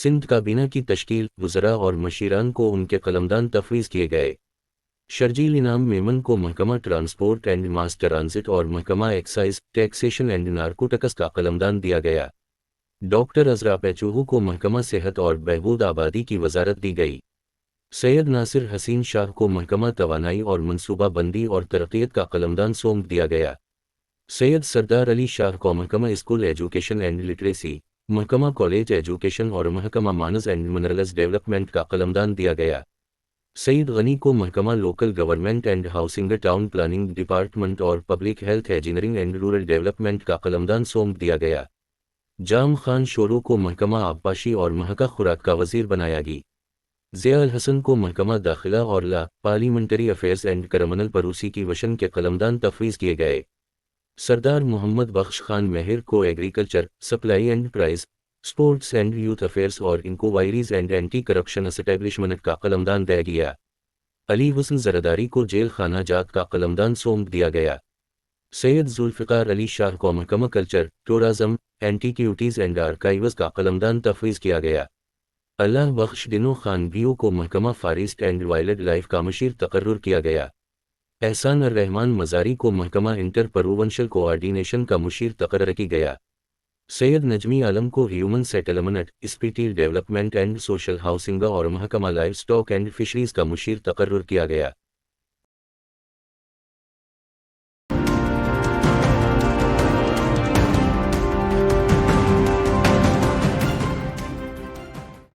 سندھ کابینہ کی تشکیل، وزراء اور مشیران کو ان کے قلمدان تفویض کیے گئے۔ شرجیل انعام میمن کو محکمہ ٹرانسپورٹ اینڈ ماس ٹرانزٹ اور محکمہ ایکسائز، ٹیکسیشن اینڈ نارکوٹکس کا قلمدان دیا گیا۔ ڈاکٹر عزرا پیچوہو کو محکمہ صحت اور بہبود آبادی کی وزارت دی گئی۔ سید ناصر حسین شاہ کو محکمہ توانائی اور منصوبہ بندی اور ترقیت کا قلمدان سونپ دیا گیا۔ سید سردار علی شاہ کو محکمہ اسکول ایجوکیشن اینڈ لٹریسی، محکمہ کالج ایجوکیشن اور محکمہ مائنز اینڈ منرلز ڈیولپمنٹ کا قلمدان دیا گیا۔ سعید غنی کو محکمہ local government and housing, town planning department اور public health, engineering and rural development کا قلمدان سونپ دیا گیا۔ جام خان شورو کو محکمہ آبپاشی اور محکمہ خوراک کا وزیر بنایا گیا۔ ضیاء الحسن کو محکمہ داخلہ اور لا پارلیمنٹری افیئرز اینڈ کرمنل پروسی کی وشن کے قلمدان تفویض کیے گئے۔ سردار محمد بخش خان مہر کو agriculture, supply and prices, sports and youth affairs اور inquiries and anti corruption establishment کا قلمدان دیا گیا۔ علی حسن زرداری کو جیل خانہ جات کا قلمدان سونپ دیا گیا۔ سید ذوالفقار علی شاہ کو محکمہ کلچر، ٹورازم، اینٹیکیوٹیز اینڈ آرکائیوز کا قلمدان تفویض کیا گیا۔ اللہ بخش دنو خان بیو کو محکمہ فارسٹ اینڈ وائلڈ لائف کا مشیر تقرر کیا گیا۔ احسان الرحمان مزاری کو محکمہ انٹر پروونشل کوآرڈینیشن کا مشیر تقرر کی گیا۔ سید نجمی عالم کو human settlement, spatial development and social housing اور محکمہ لائف سٹاک اینڈ فشریز کا مشیر تقرر کیا گیا۔